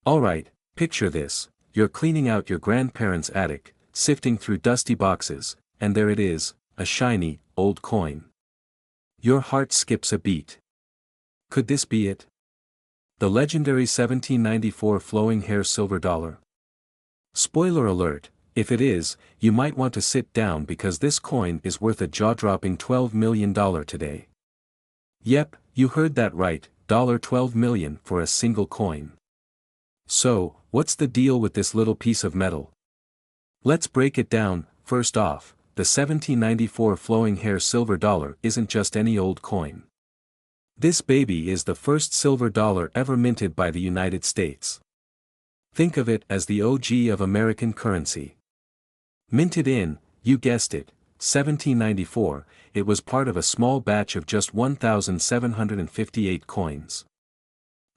Alright, picture this: you're cleaning out your grandparents' attic, sifting through dusty boxes, and there it is, a shiny, old coin. Your heart skips a beat. Could this be it? The legendary 1794 flowing hair silver dollar? Spoiler alert, if it is, you might want to sit down because this coin is worth a jaw-dropping $12 million today. Yep, you heard that right, $12 million for a single coin. So, what's the deal with this little piece of metal? Let's break it down. First off, the 1794 flowing hair silver dollar isn't just any old coin. This baby is the first silver dollar ever minted by the United States. Think of it as the OG of American currency. Minted in, you guessed it, 1794, it was part of a small batch of just 1,758 coins.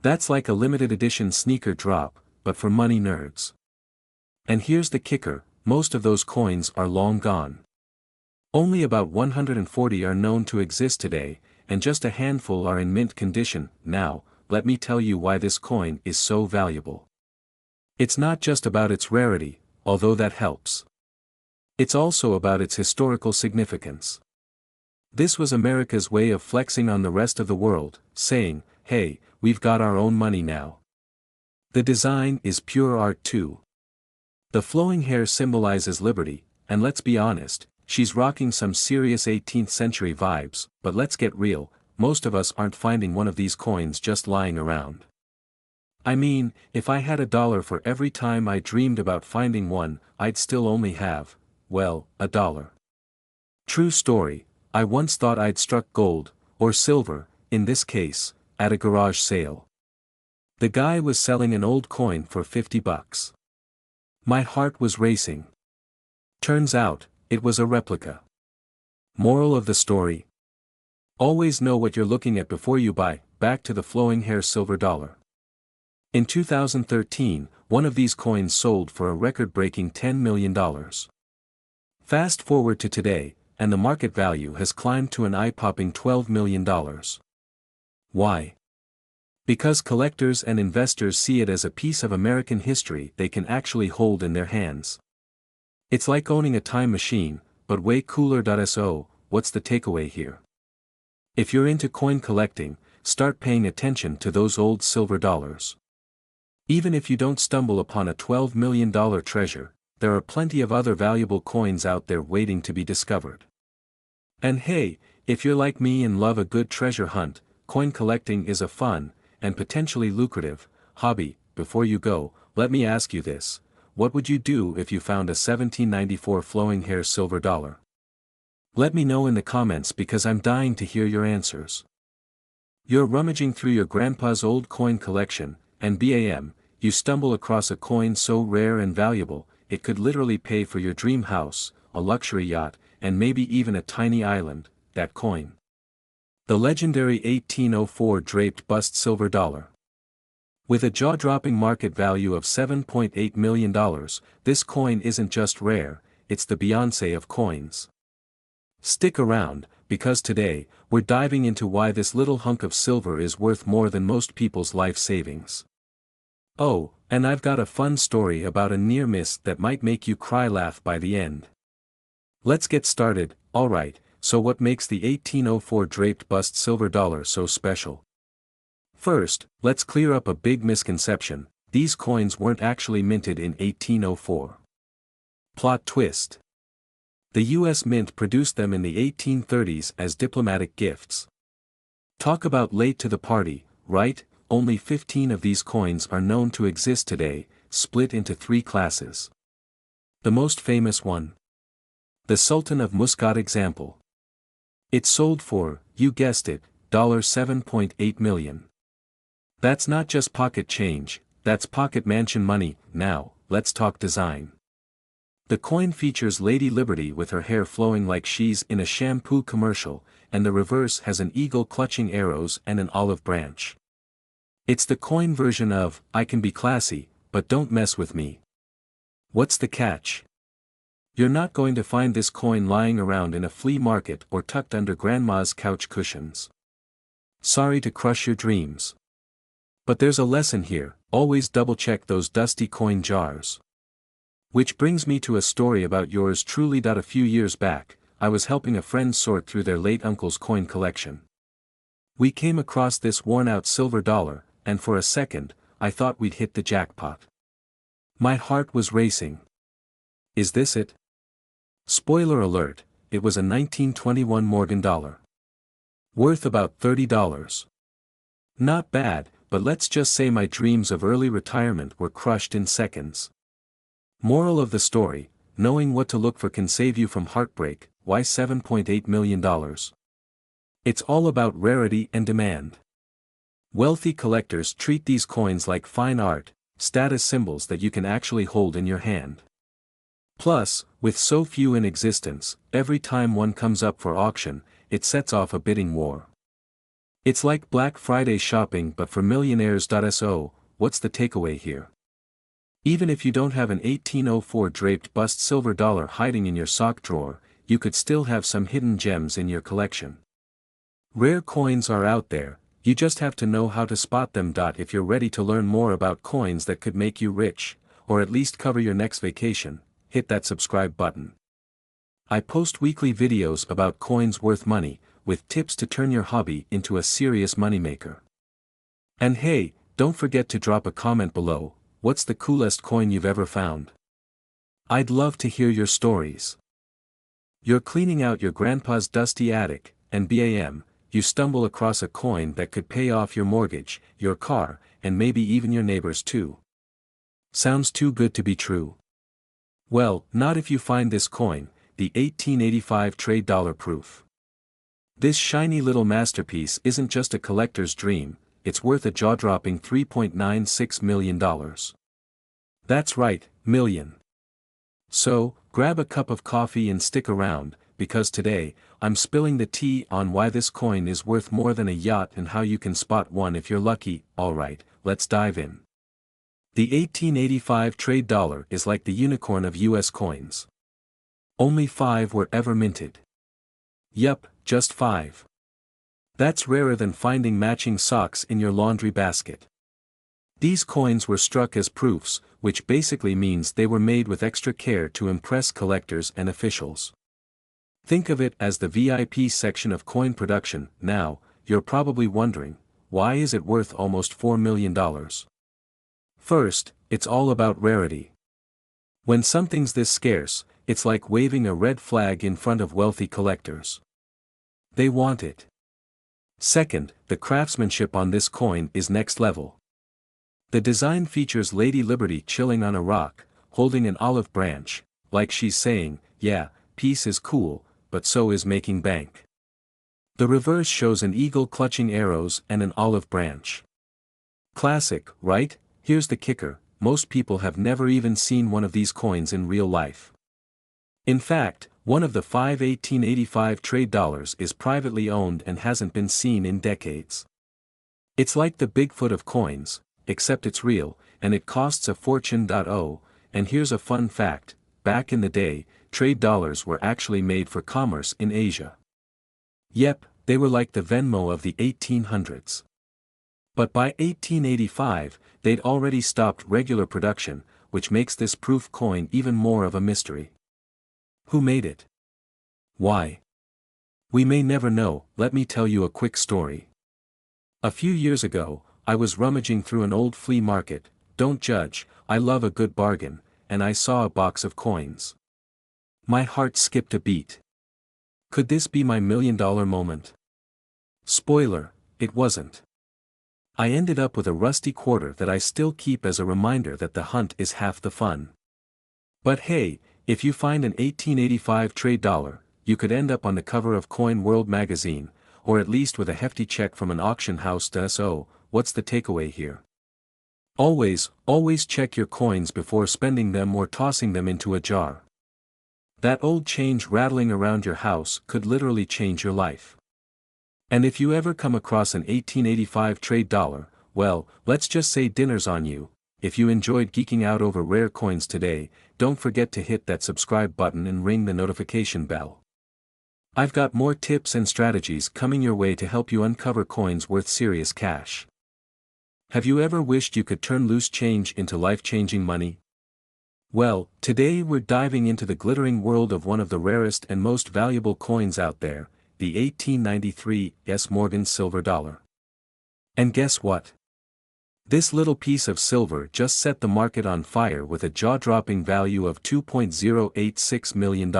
That's like a limited edition sneaker drop, but for money nerds. And here's the kicker, most of those coins are long gone. Only about 140 are known to exist today, and just a handful are in mint condition. Now, let me tell you why this coin is so valuable. It's not just about its rarity, although that helps. It's also about its historical significance. This was America's way of flexing on the rest of the world, saying, hey, we've got our own money now. The design is pure art too. The flowing hair symbolizes liberty, and let's be honest, she's rocking some serious 18th century vibes, but let's get real, most of us aren't finding one of these coins just lying around. I mean, if I had $1 for every time I dreamed about finding one, I'd still only have, well, $1. True story, I once thought I'd struck gold, or silver, in this case, at a garage sale. The guy was selling an old coin for $50. My heart was racing. Turns out, it was a replica. Moral of the story? Always know what you're looking at before you buy. Back to the flowing hair silver dollar. In 2013, one of these coins sold for a record-breaking $10 million. Fast forward to today, and the market value has climbed to an eye-popping $12 million. Why? Because collectors and investors see it as a piece of American history they can actually hold in their hands. It's like owning a time machine, but way cooler. So, what's the takeaway here? If you're into coin collecting, start paying attention to those old silver dollars. Even if you don't stumble upon a $12 million treasure, there are plenty of other valuable coins out there waiting to be discovered. And hey, if you're like me and love a good treasure hunt, coin collecting is a fun, and potentially lucrative, hobby. Before you go, let me ask you this: what would you do if you found a 1794 flowing hair silver dollar? Let me know in the comments because I'm dying to hear your answers. You're rummaging through your grandpa's old coin collection, and bam, you stumble across a coin so rare and valuable, it could literally pay for your dream house, a luxury yacht, and maybe even a tiny island. That coin. The legendary 1804 draped bust silver dollar. With a jaw-dropping market value of $7.8 million, this coin isn't just rare, it's the Beyoncé of coins. Stick around, because today, we're diving into why this little hunk of silver is worth more than most people's life savings. Oh, and I've got a fun story about a near miss that might make you cry-laugh by the end. Let's get started. Alright, so what makes the 1804 draped bust silver dollar so special? First, let's clear up a big misconception: these coins weren't actually minted in 1804. Plot twist. The US Mint produced them in the 1830s as diplomatic gifts. Talk about late to the party, right? Only 15 of these coins are known to exist today, split into 3 classes. The most famous one? The Sultan of Muscat example. It sold for, you guessed it, $7.8 million. That's not just pocket change, that's pocket mansion money. Now, let's talk design. The coin features Lady Liberty with her hair flowing like she's in a shampoo commercial, and the reverse has an eagle clutching arrows and an olive branch. It's the coin version of, I can be classy, but don't mess with me. What's the catch? You're not going to find this coin lying around in a flea market or tucked under grandma's couch cushions. Sorry to crush your dreams. But there's a lesson here, always double-check those dusty coin jars. Which brings me to a story about yours truly. A few years back, I was helping a friend sort through their late uncle's coin collection. We came across this worn-out silver dollar, and for a second, I thought we'd hit the jackpot. My heart was racing. Is this it? Spoiler alert, it was a 1921 Morgan dollar. Worth about $30. Not bad, but let's just say my dreams of early retirement were crushed in seconds. Moral of the story, knowing what to look for can save you from heartbreak. Why $7.8 million? It's all about rarity and demand. Wealthy collectors treat these coins like fine art, status symbols that you can actually hold in your hand. Plus, with so few in existence, every time one comes up for auction, it sets off a bidding war. It's like Black Friday shopping but for millionaires. So, what's the takeaway here? Even if you don't have an 1804 draped bust silver dollar hiding in your sock drawer, you could still have some hidden gems in your collection. Rare coins are out there, you just have to know how to spot them. If you're ready to learn more about coins that could make you rich, or at least cover your next vacation, hit that subscribe button. I post weekly videos about coins worth money, with tips to turn your hobby into a serious moneymaker. And hey, don't forget to drop a comment below. What's the coolest coin you've ever found? I'd love to hear your stories. You're cleaning out your grandpa's dusty attic, and bam, you stumble across a coin that could pay off your mortgage, your car, and maybe even your neighbor's too. Sounds too good to be true. Well, not if you find this coin, the 1885 trade dollar proof. This shiny little masterpiece isn't just a collector's dream, it's worth a jaw-dropping $3.96 million. That's right, million. So, grab a cup of coffee and stick around, because today, I'm spilling the tea on why this coin is worth more than a yacht and how you can spot one if you're lucky. Alright, let's dive in. The 1885 trade dollar is like the unicorn of US coins. Only 5 were ever minted. Yup, just 5. That's rarer than finding matching socks in your laundry basket. These coins were struck as proofs, which basically means they were made with extra care to impress collectors and officials. Think of it as the VIP section of coin production. Now, you're probably wondering, why is it worth almost $4 million? First, it's all about rarity. When something's this scarce, it's like waving a red flag in front of wealthy collectors. They want it. Second, the craftsmanship on this coin is next level. The design features Lady Liberty chilling on a rock, holding an olive branch, like she's saying, yeah, peace is cool, but so is making bank. The reverse shows an eagle clutching arrows and an olive branch. Classic, right? Here's the kicker, most people have never even seen one of these coins in real life. In fact, one of the 5 1885 trade dollars is privately owned and hasn't been seen in decades. It's like the Bigfoot of coins, except it's real, and it costs a fortune. And here's a fun fact, back in the day, trade dollars were actually made for commerce in Asia. Yep, they were like the Venmo of the 1800s. But by 1885, they'd already stopped regular production, which makes this proof coin even more of a mystery. Who made it? Why? We may never know. Let me tell you a quick story. A few years ago, I was rummaging through an old flea market, don't judge, I love a good bargain, and I saw a box of coins. My heart skipped a beat. Could this be my $1 million moment? Spoiler, it wasn't. I ended up with a rusty quarter that I still keep as a reminder that the hunt is half the fun. But hey, if you find an 1885 trade dollar, you could end up on the cover of Coin World magazine, or at least with a hefty check from an auction house. So, what's the takeaway here? Always check your coins before spending them or tossing them into a jar. That old change rattling around your house could literally change your life. And if you ever come across an 1885 trade dollar, well, let's just say dinner's on you. If you enjoyed geeking out over rare coins today, don't forget to hit that subscribe button and ring the notification bell. I've got more tips and strategies coming your way to help you uncover coins worth serious cash. Have you ever wished you could turn loose change into life-changing money? Well, today we're diving into the glittering world of one of the rarest and most valuable coins out there, the 1893 S. Morgan silver dollar. And guess what? This little piece of silver just set the market on fire with a jaw-dropping value of $2.086 million.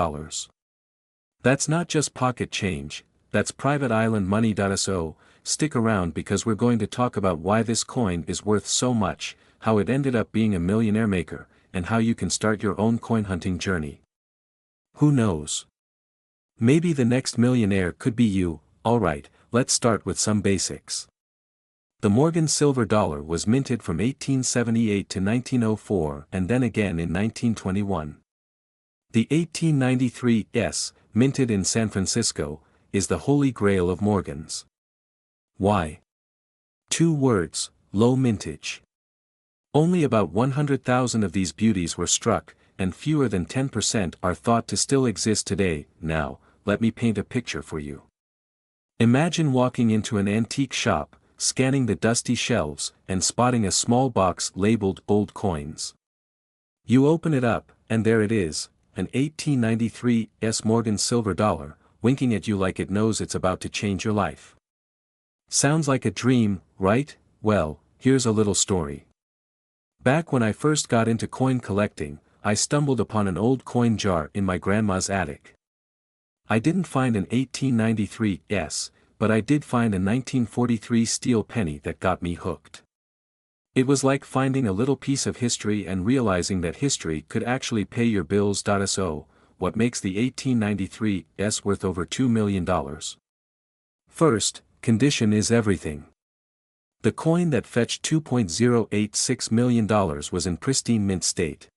That's not just pocket change, that's private island money. So, stick around because we're going to talk about why this coin is worth so much, how it ended up being a millionaire maker, and how you can start your own coin hunting journey. Who knows? Maybe the next millionaire could be you. Alright, let's start with some basics. The Morgan silver dollar was minted from 1878 to 1904 and then again in 1921. The 1893 S, minted in San Francisco, is the holy grail of Morgans. Why? 2 words, low mintage. Only about 100,000 of these beauties were struck, and fewer than 10% are thought to still exist today. Now, let me paint a picture for you. Imagine walking into an antique shop, scanning the dusty shelves, and spotting a small box labeled Old Coins. You open it up, and there it is, an 1893 S. Morgan silver dollar, winking at you like it knows it's about to change your life. Sounds like a dream, right? Well, here's a little story. Back when I first got into coin collecting, I stumbled upon an old coin jar in my grandma's attic. I didn't find an 1893 S, but I did find a 1943 steel penny that got me hooked. It was like finding a little piece of history and realizing that history could actually pay your bills. So, what makes the 1893 S worth over $2 million? First, condition is everything. The coin that fetched $2.086 million was in pristine mint state.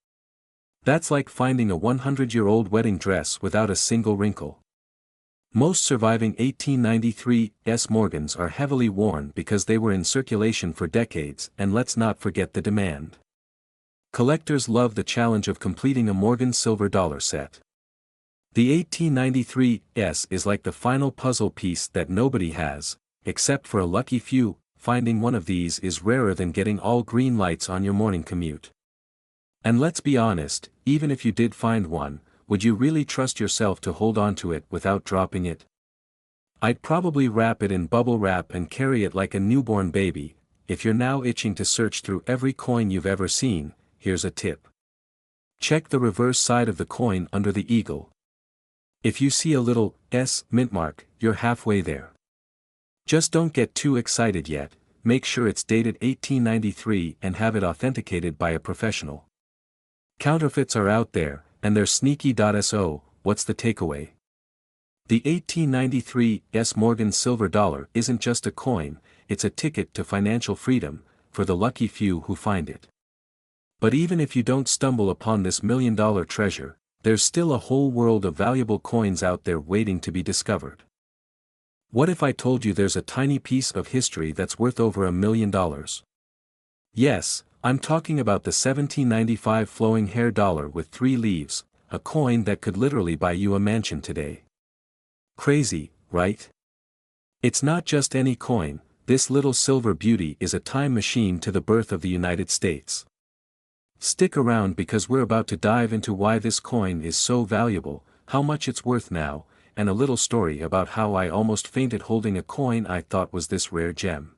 That's like finding a 100-year-old wedding dress without a single wrinkle. Most surviving 1893 S. Morgans are heavily worn because they were in circulation for decades, and let's not forget the demand. Collectors love the challenge of completing a Morgan silver dollar set. The 1893 S is like the final puzzle piece that nobody has, except for a lucky few. Finding one of these is rarer than getting all green lights on your morning commute. And let's be honest, even if you did find one, would you really trust yourself to hold on to it without dropping it? I'd probably wrap it in bubble wrap and carry it like a newborn baby. If you're now itching to search through every coin you've ever seen, here's a tip. Check the reverse side of the coin under the eagle. If you see a little S mint mark, you're halfway there. Just don't get too excited yet, make sure it's dated 1893 and have it authenticated by a professional. Counterfeits are out there, and they're sneaky. So, what's the takeaway? The 1893 S. Morgan silver dollar isn't just a coin, it's a ticket to financial freedom, for the lucky few who find it. But even if you don't stumble upon this million-dollar treasure, there's still a whole world of valuable coins out there waiting to be discovered. What if I told you there's a tiny piece of history that's worth over $1 million? Yes, I'm talking about the 1795 flowing hair dollar with 3 leaves, a coin that could literally buy you a mansion today. Crazy, right? It's not just any coin, this little silver beauty is a time machine to the birth of the United States. Stick around because we're about to dive into why this coin is so valuable, how much it's worth now, and a little story about how I almost fainted holding a coin I thought was this rare gem.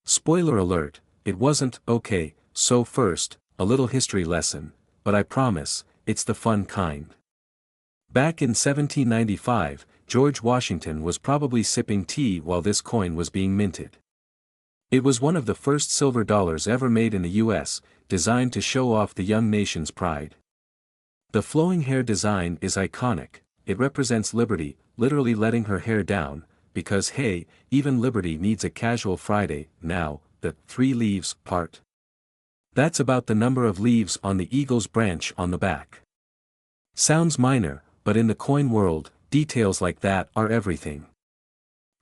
Spoiler alert, it wasn't. Okay, so first, a little history lesson, but I promise, it's the fun kind. Back in 1795, George Washington was probably sipping tea while this coin was being minted. It was one of the first silver dollars ever made in the US, designed to show off the young nation's pride. The flowing hair design is iconic, it represents liberty, literally letting her hair down, because hey, even liberty needs a casual Friday. Now, the 3 leaves part. That's about the number of leaves on the eagle's branch on the back. Sounds minor, but in the coin world, details like that are everything.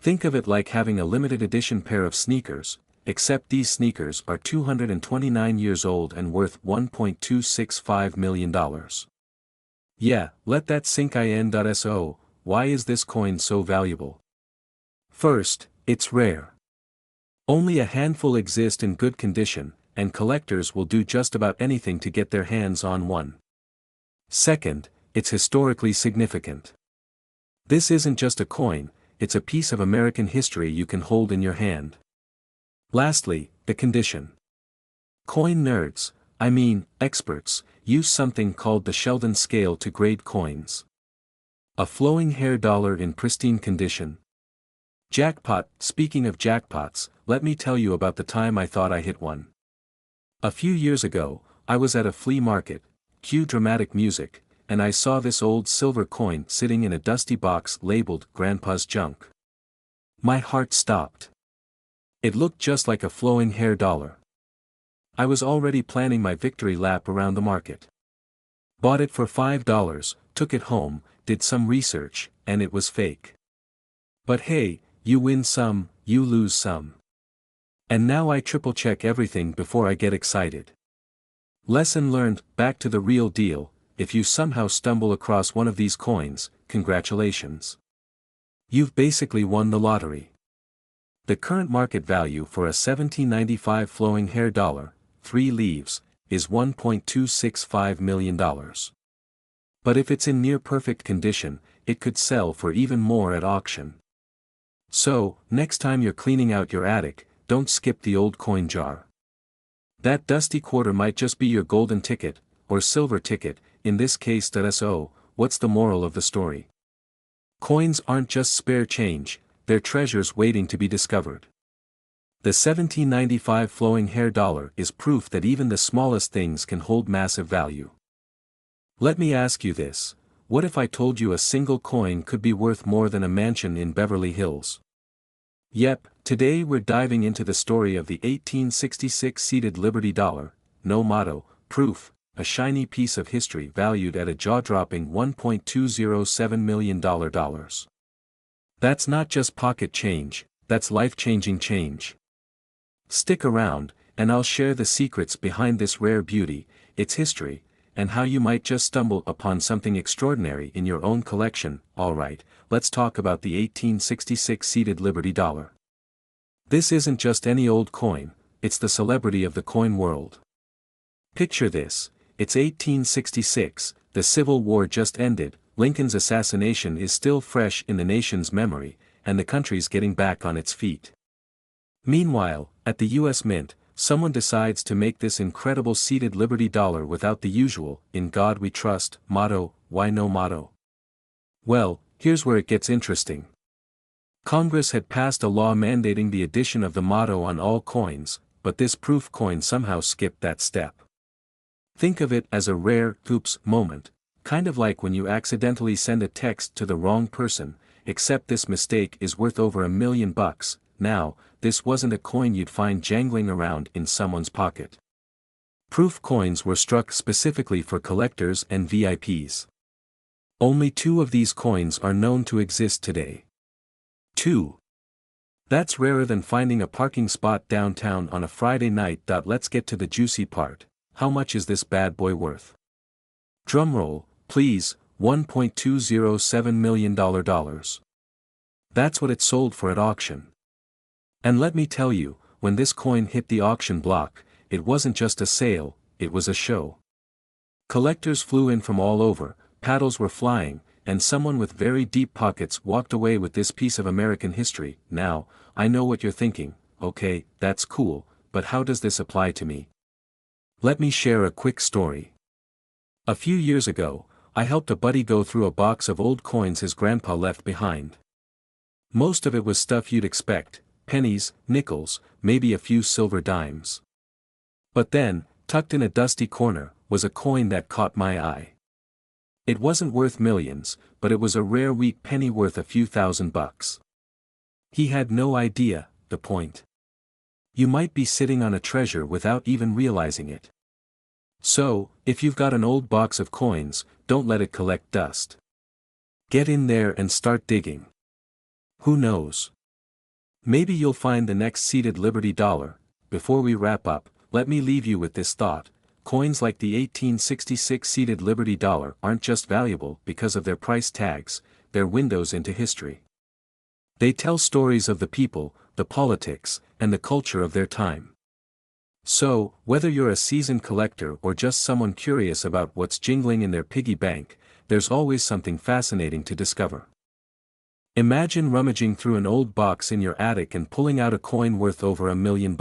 Think of it like having a limited edition pair of sneakers, except these sneakers are 229 years old and worth $1.265 million. Yeah, let that sink in. So, why is this coin so valuable? First, it's rare. Only a handful exist in good condition, and collectors will do just about anything to get their hands on one. Second, it's historically significant. This isn't just a coin, it's a piece of American history you can hold in your hand. Lastly, the condition. Coin nerds, I mean, experts, use something called the Sheldon scale to grade coins. A flowing hair dollar in pristine condition. Jackpot. Speaking of jackpots, let me tell you about the time I thought I hit one. A few years ago, I was at a flea market, cue dramatic music, and I saw this old silver coin sitting in a dusty box labeled Grandpa's Junk. My heart stopped. It looked just like a flowing hair dollar. I was already planning my victory lap around the market. Bought it for $5, took it home, did some research, and it was fake. But hey, you win some, you lose some. And now I triple check everything before I get excited. Lesson learned. Back to the real deal. If you somehow stumble across one of these coins, congratulations. You've basically won the lottery. The current market value for a 1795 flowing hair dollar, 3 leaves, is $1.265 million. But if it's in near perfect condition, it could sell for even more at auction. So, next time you're cleaning out your attic, don't skip the old coin jar. That dusty quarter might just be your golden ticket, or silver ticket, in this case. So, what's the moral of the story? Coins aren't just spare change, they're treasures waiting to be discovered. The 1795 flowing hair dollar is proof that even the smallest things can hold massive value. Let me ask you this, what if I told you a single coin could be worth more than a mansion in Beverly Hills? Yep, today we're diving into the story of the 1866 seated Liberty Dollar, no motto, proof, a shiny piece of history valued at a jaw-dropping $1.207 million. That's not just pocket change, that's life-changing change. Stick around, and I'll share the secrets behind this rare beauty, its history, and how you might just stumble upon something extraordinary in your own collection. Alright, let's talk about the 1866 seated Liberty Dollar. This isn't just any old coin, it's the celebrity of the coin world. Picture this, it's 1866, the Civil War just ended, Lincoln's assassination is still fresh in the nation's memory, and the country's getting back on its feet. Meanwhile, at the US Mint, someone decides to make this incredible seated Liberty Dollar without the usual, "In God We Trust" motto. Why no motto? Well, here's where it gets interesting. Congress had passed a law mandating the addition of the motto on all coins, but this proof coin somehow skipped that step. Think of it as a rare, oops, moment, kind of like when you accidentally send a text to the wrong person, except this mistake is worth over $1 million. Now, this wasn't a coin you'd find jangling around in someone's pocket. Proof coins were struck specifically for collectors and VIPs. Only 2 of these coins are known to exist today. 2. That's rarer than finding a parking spot downtown on a Friday night. Let's get to the juicy part. How much is this bad boy worth? Drumroll, please, $1.207 million. That's what it sold for at auction. And let me tell you, when this coin hit the auction block, it wasn't just a sale, it was a show. Collectors flew in from all over, paddles were flying, and someone with very deep pockets walked away with this piece of American history. Now, I know what you're thinking, okay, that's cool, but how does this apply to me? Let me share a quick story. A few years ago, I helped a buddy go through a box of old coins his grandpa left behind. Most of it was stuff you'd expect, pennies, nickels, maybe a few silver dimes. But then, tucked in a dusty corner, was a coin that caught my eye. It wasn't worth millions, but it was a rare wheat penny worth a few $1,000s. He had no idea, the point. You might be sitting on a treasure without even realizing it. So, if you've got an old box of coins, don't let it collect dust. Get in there and start digging. Who knows? Maybe you'll find the next seated Liberty Dollar. Before we wrap up, let me leave you with this thought. Coins like the 1866 seated Liberty Dollar aren't just valuable because of their price tags, they're windows into history. They tell stories of the people, the politics, and the culture of their time. So, whether you're a seasoned collector or just someone curious about what's jingling in their piggy bank, there's always something fascinating to discover. Imagine rummaging through an old box in your attic and pulling out a coin worth over $1 million.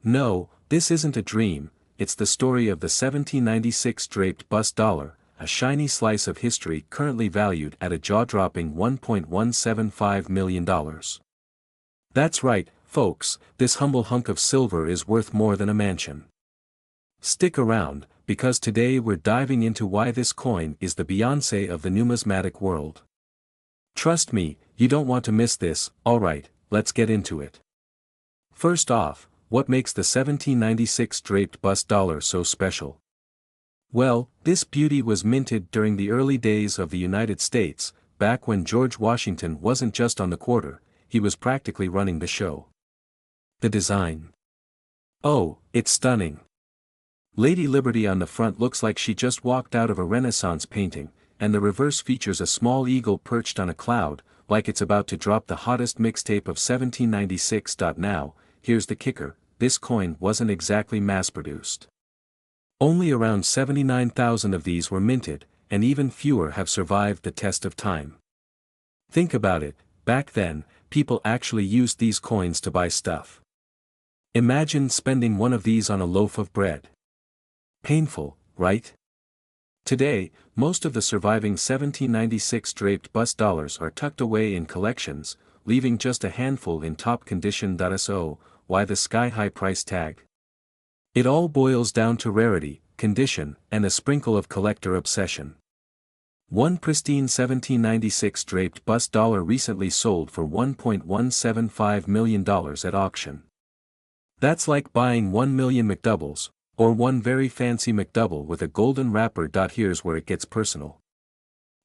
No, this isn't a dream, it's the story of the 1796 Draped Bus Dollar, a shiny slice of history currently valued at a jaw-dropping $1.175 million. That's right, folks, this humble hunk of silver is worth more than a mansion. Stick around, because today we're diving into why this coin is the Beyoncé of the numismatic world. Trust me, you don't want to miss this. Alright, let's get into it. First off, what makes the 1796 Draped Bus Dollar so special? Well, this beauty was minted during the early days of the United States, back when George Washington wasn't just on the quarter, he was practically running the show. The design. Oh, it's stunning. Lady Liberty on the front looks like she just walked out of a Renaissance painting, and the reverse features a small eagle perched on a cloud, like it's about to drop the hottest mixtape of 1796. Now, here's the kicker, this coin wasn't exactly mass-produced. Only around 79,000 of these were minted, and even fewer have survived the test of time. Think about it, back then, people actually used these coins to buy stuff. Imagine spending one of these on a loaf of bread. Painful, right? Today, most of the surviving 1796 Draped Bus Dollars are tucked away in collections, leaving just a handful in top condition. So, why the sky-high price tag? It all boils down to rarity, condition, and a sprinkle of collector obsession. One pristine 1796 Draped Bus Dollar recently sold for $1.175 million at auction. That's like buying 1 million McDoubles, or one very fancy McDouble with a golden wrapper. Here's where it gets personal.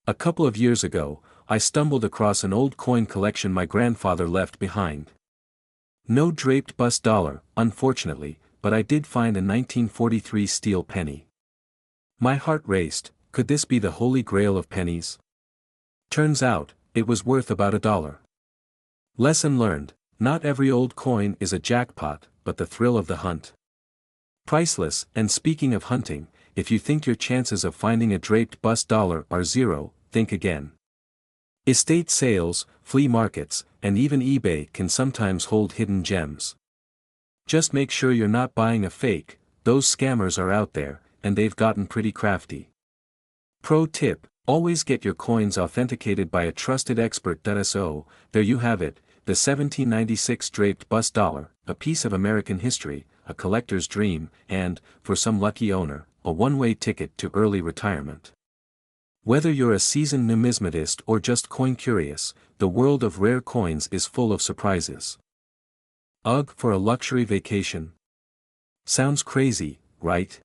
A couple of years ago, I stumbled across an old coin collection my grandfather left behind. No Draped Bus Dollar, unfortunately, but I did find a 1943 steel penny. My heart raced, could this be the holy grail of pennies? Turns out, it was worth about $1. Lesson learned, not every old coin is a jackpot, but the thrill of the hunt. Priceless. And speaking of hunting, if you think your chances of finding a Draped Bus Dollar are zero, think again. Estate sales, flea markets, and even eBay can sometimes hold hidden gems. Just make sure you're not buying a fake, those scammers are out there, and they've gotten pretty crafty. Pro tip, always get your coins authenticated by a trusted expert. So, there you have it, the 1796 Draped Bus Dollar, a piece of American history, a collector's dream, and, for some lucky owner, a one-way ticket to early retirement. Whether you're a seasoned numismatist or just coin-curious, the world of rare coins is full of surprises. Ugh, for a luxury vacation? Sounds crazy, right?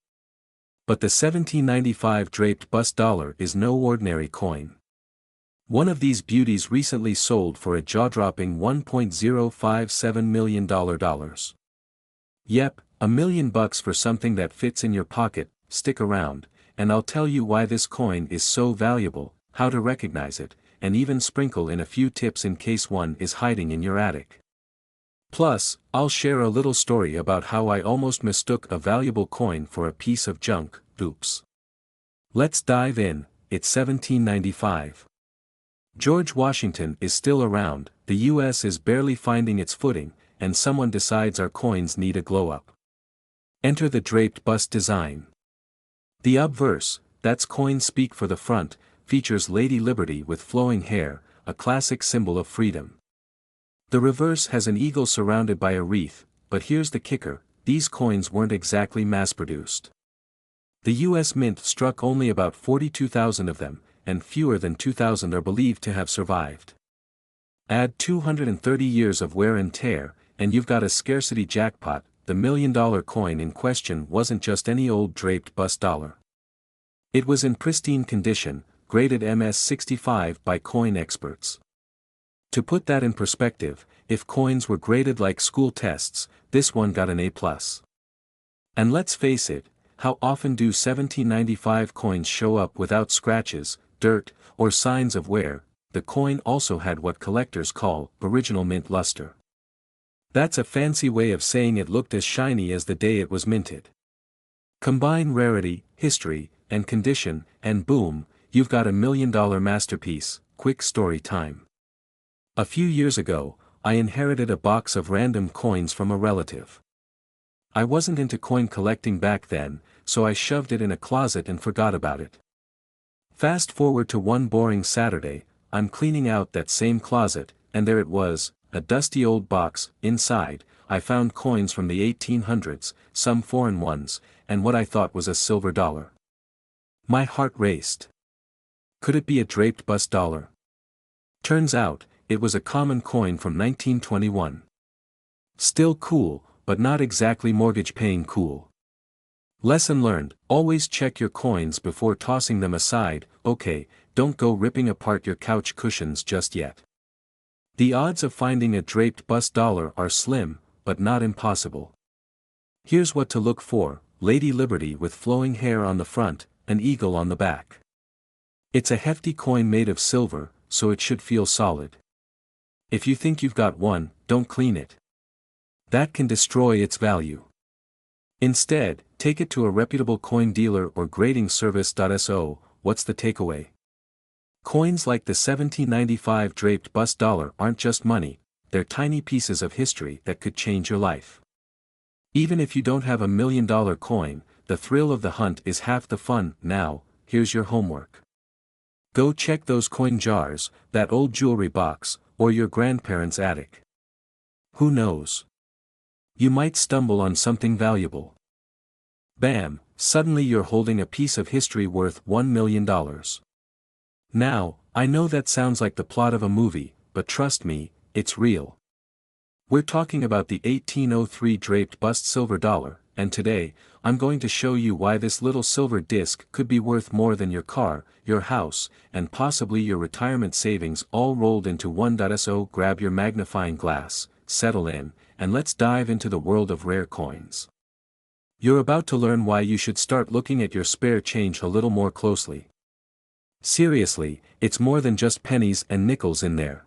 But the 1795 Draped Bus Dollar is no ordinary coin. One of these beauties recently sold for a jaw-dropping $1.057 million. Yep, $1 million for something that fits in your pocket. Stick around, and I'll tell you why this coin is so valuable, how to recognize it, and even sprinkle in a few tips in case one is hiding in your attic. Plus, I'll share a little story about how I almost mistook a valuable coin for a piece of junk. Oops. Let's dive in. It's 1795. George Washington is still around, the US is barely finding its footing, and someone decides our coins need a glow-up. Enter the Draped Bus design. The obverse, that's coin speak for the front, features Lady Liberty with flowing hair, a classic symbol of freedom. The reverse has an eagle surrounded by a wreath, but here's the kicker, these coins weren't exactly mass-produced. The US Mint struck only about 42,000 of them, and fewer than 2,000 are believed to have survived. Add 230 years of wear and tear, and you've got a scarcity jackpot. The $1 million coin in question wasn't just any old Draped Bus Dollar. It was in pristine condition, graded MS-65 by coin experts. To put that in perspective, if coins were graded like school tests, this one got an A+. And let's face it, how often do 1795 coins show up without scratches, dirt, or signs of wear? the coin also had what collectors call original mint luster. That's a fancy way of saying it looked as shiny as the day it was minted. Combine rarity, history, and condition, and boom, you've got $1 million masterpiece. Quick story time. A few years ago, I inherited a box of random coins from a relative. I wasn't into coin collecting back then, so I shoved it in a closet and forgot about it. Fast forward to one boring Saturday, I'm cleaning out that same closet, and there it was, a dusty old box. Inside, I found coins from the 1800s, some foreign ones, and what I thought was a silver dollar. My heart raced. Could it be a draped bus dollar? Turns out, it was a common coin from 1921. Still cool, but not exactly mortgage-paying cool. Lesson learned: always check your coins before tossing them aside. Okay, don't go ripping apart your couch cushions just yet. The odds of finding a draped bus dollar are slim, but not impossible. Here's what to look for: Lady Liberty with flowing hair on the front, an eagle on the back. It's a hefty coin made of silver, so it should feel solid. If you think you've got one, don't clean it. That can destroy its value. Instead, take it to a reputable coin dealer or grading service. So, what's the takeaway? Coins like the 1795 draped bus dollar aren't just money, they're tiny pieces of history that could change your life. Even if you don't have $1 million coin, the thrill of the hunt is half the fun. Now, here's your homework. Go check those coin jars, that old jewelry box, or your grandparents' attic. Who knows? You might stumble on something valuable. Bam, suddenly you're holding a piece of history worth $1 million. Now, I know that sounds like the plot of a movie, but trust me, it's real. We're talking about the 1803 draped bust silver dollar, and today, I'm going to show you why this little silver disc could be worth more than your car, your house, and possibly your retirement savings all rolled into one. So grab your magnifying glass, settle in, and let's dive into the world of rare coins. You're about to learn why you should start looking at your spare change a little more closely. Seriously, it's more than just pennies and nickels in there.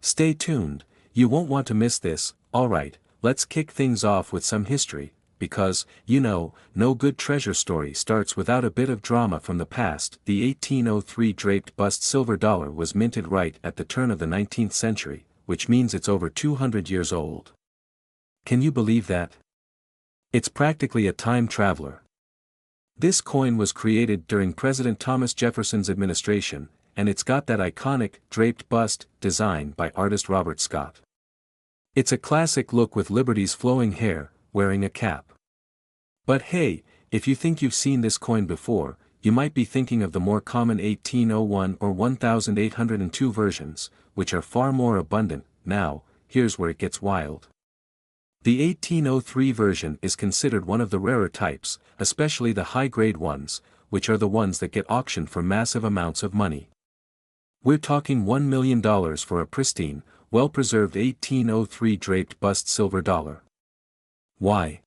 Stay tuned, you won't want to miss this. Alright, let's kick things off with some history, because, no good treasure story starts without a bit of drama from the past. The 1803 draped bust silver dollar was minted right at the turn of the 19th century, which means it's over 200 years old. Can you believe that? It's practically a time traveler. This coin was created during President Thomas Jefferson's administration, and it's got that iconic, draped bust, design by artist Robert Scott. It's a classic look with Liberty's flowing hair, wearing a cap. But hey, if you think you've seen this coin before, you might be thinking of the more common 1801 or 1802 versions, which are far more abundant. Now, here's where it gets wild. The 1803 version is considered one of the rarer types, especially the high-grade ones, which are the ones that get auctioned for massive amounts of money. We're talking $1 million for a pristine, well-preserved 1803 draped bust silver dollar. Why?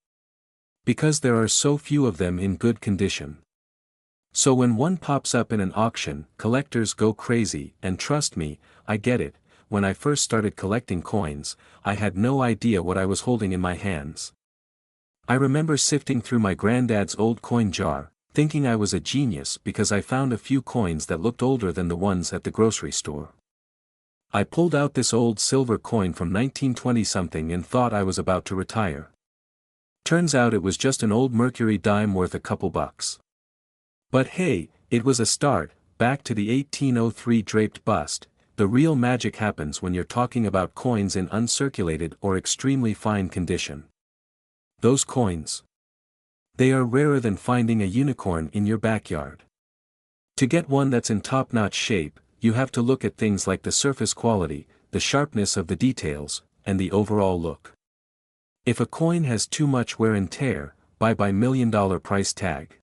Because there are so few of them in good condition. So when one pops up in an auction, collectors go crazy, and trust me, I get it. When I first started collecting coins, I had no idea what I was holding in my hands. I remember sifting through my granddad's old coin jar, thinking I was a genius because I found a few coins that looked older than the ones at the grocery store. I pulled out this old silver coin from 1920-something and thought I was about to retire. Turns out it was just an old mercury dime worth a couple bucks. But hey, it was a start. Back to the 1803 draped bust. The real magic happens when you're talking about coins in uncirculated or extremely fine condition. Those coins. They are rarer than finding a unicorn in your backyard. To get one that's in top-notch shape, you have to look at things like the surface quality, the sharpness of the details, and the overall look. If a coin has too much wear and tear, bye-bye $1 million price tag.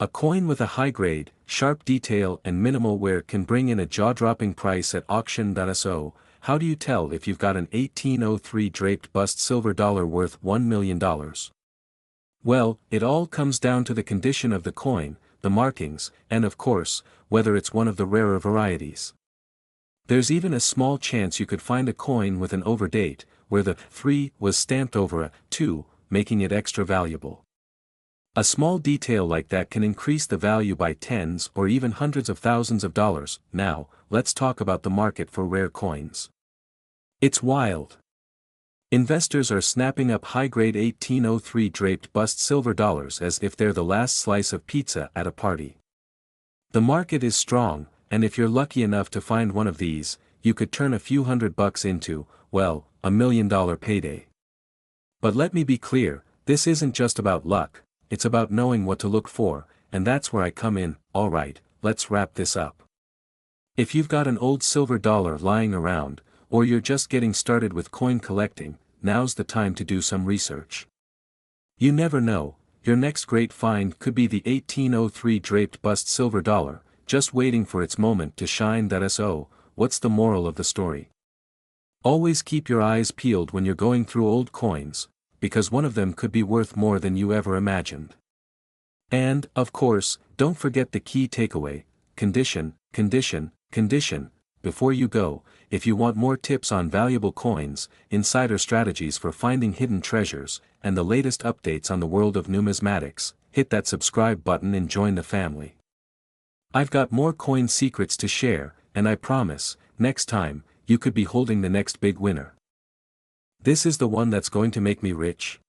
A coin with a high-grade, sharp detail and minimal wear can bring in a jaw-dropping price at auction. So, how do you tell if you've got an 1803 draped bust silver dollar worth $1 million? Well, it all comes down to the condition of the coin, the markings, and of course, whether it's one of the rarer varieties. There's even a small chance you could find a coin with an overdate, where the 3 was stamped over a 2, making it extra valuable. A small detail like that can increase the value by tens or even hundreds of thousands of dollars. Now, let's talk about the market for rare coins. It's wild. Investors are snapping up high-grade 1803 draped bust silver dollars as if they're the last slice of pizza at a party. The market is strong, and if you're lucky enough to find one of these, you could turn a few $100 into, well, $1 million payday. But let me be clear, this isn't just about luck, it's about knowing what to look for, and that's where I come in. Alright, let's wrap this up. If you've got an old silver dollar lying around, or you're just getting started with coin collecting, now's the time to do some research. You never know, your next great find could be the 1803 draped bust silver dollar, just waiting for its moment to shine. So, what's the moral of the story? Always keep your eyes peeled when you're going through old coins, because one of them could be worth more than you ever imagined. And, of course, don't forget the key takeaway: condition, condition, condition. Before you go, if you want more tips on valuable coins, insider strategies for finding hidden treasures, and the latest updates on the world of numismatics, hit that subscribe button and join the family. I've got more coin secrets to share, and I promise, next time, you could be holding the next big winner. This is the one that's going to make me rich.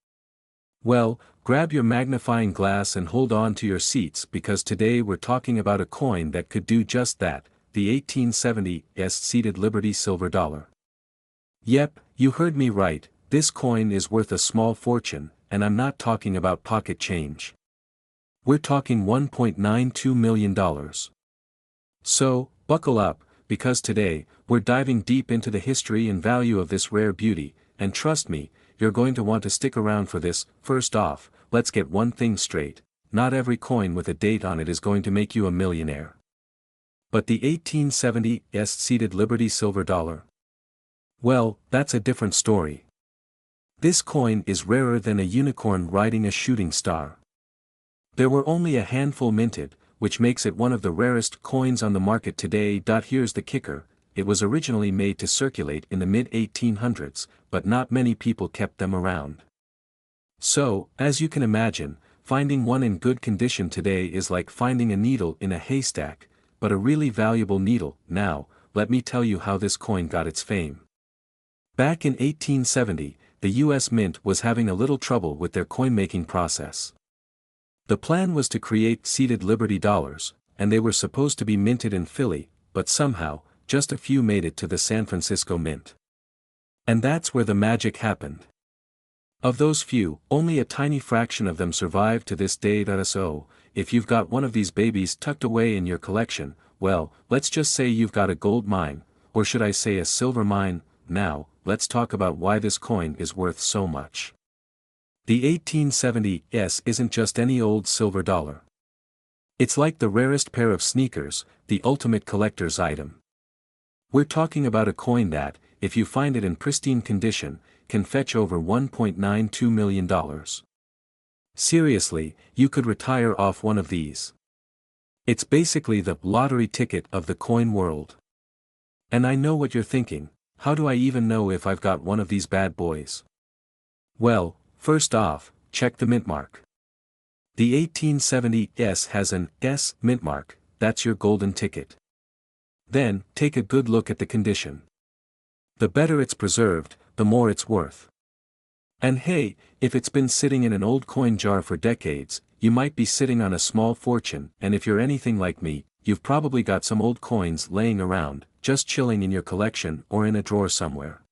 Well, grab your magnifying glass and hold on to your seats, because today we're talking about a coin that could do just that, the 1870s seated Liberty silver dollar. Yep, you heard me right, this coin is worth a small fortune, and I'm not talking about pocket change. We're talking $1.92 million. So, buckle up, because today, we're diving deep into the history and value of this rare beauty, and trust me, you're going to want to stick around for this. First off, let's get one thing straight: not every coin with a date on it is going to make you a millionaire. But the 1870s seated Liberty silver dollar? Well, that's a different story. This coin is rarer than a unicorn riding a shooting star. There were only a handful minted, which makes it one of the rarest coins on the market today. Here's the kicker: it was originally made to circulate in the mid-1800s, but not many people kept them around. So, as you can imagine, finding one in good condition today is like finding a needle in a haystack, but a really valuable needle. Now, let me tell you how this coin got its fame. Back in 1870, the US Mint was having a little trouble with their coin-making process. The plan was to create seated Liberty dollars, and they were supposed to be minted in Philly, but somehow, just a few made it to the San Francisco Mint. And that's where the magic happened. Of those few, only a tiny fraction of them survived to this day. So, if you've got one of these babies tucked away in your collection, well, let's just say you've got a gold mine, or should I say a silver mine. Now, let's talk about why this coin is worth so much. The 1870s isn't just any old silver dollar. It's like the rarest pair of sneakers, the ultimate collector's item. We're talking about a coin that, if you find it in pristine condition, can fetch over $1.92 million. Seriously, you could retire off one of these. It's basically the lottery ticket of the coin world. And I know what you're thinking: how do I even know if I've got one of these bad boys? Well, first off, check the mint mark. The 1870s has an S mint mark. That's your golden ticket. Then, take a good look at the condition. The better it's preserved, the more it's worth. And hey, if it's been sitting in an old coin jar for decades, you might be sitting on a small fortune. And if you're anything like me, you've probably got some old coins laying around, just chilling in your collection or in a drawer somewhere.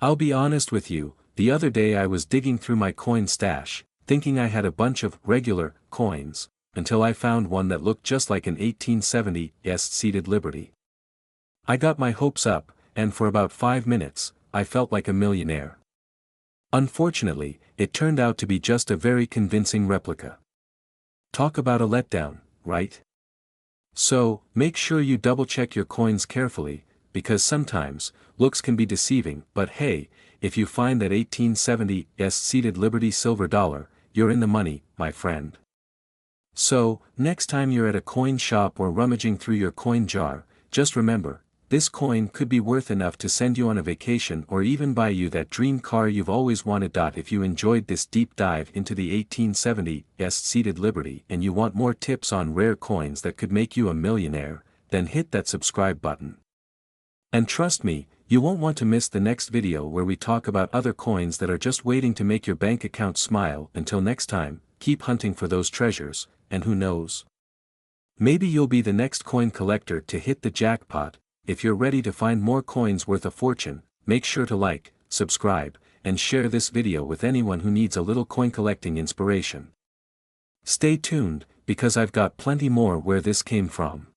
I'll be honest with you, the other day I was digging through my coin stash, thinking I had a bunch of regular coins, until I found one that looked just like an 1870s seated Liberty. I got my hopes up, and for about 5 minutes, I felt like a millionaire. Unfortunately, it turned out to be just a very convincing replica. Talk about a letdown, right? So, make sure you double-check your coins carefully, because sometimes, looks can be deceiving. But hey, if you find that 1870s seated Liberty silver dollar, you're in the money, my friend. So, next time you're at a coin shop or rummaging through your coin jar, just remember, this coin could be worth enough to send you on a vacation or even buy you that dream car you've always wanted. If you enjoyed this deep dive into the 1870s seated Liberty and you want more tips on rare coins that could make you a millionaire, then hit that subscribe button. And trust me, you won't want to miss the next video where we talk about other coins that are just waiting to make your bank account smile. Until next time, keep hunting for those treasures, and who knows? Maybe you'll be the next coin collector to hit the jackpot. If you're ready to find more coins worth a fortune, make sure to like, subscribe, and share this video with anyone who needs a little coin collecting inspiration. Stay tuned, because I've got plenty more where this came from.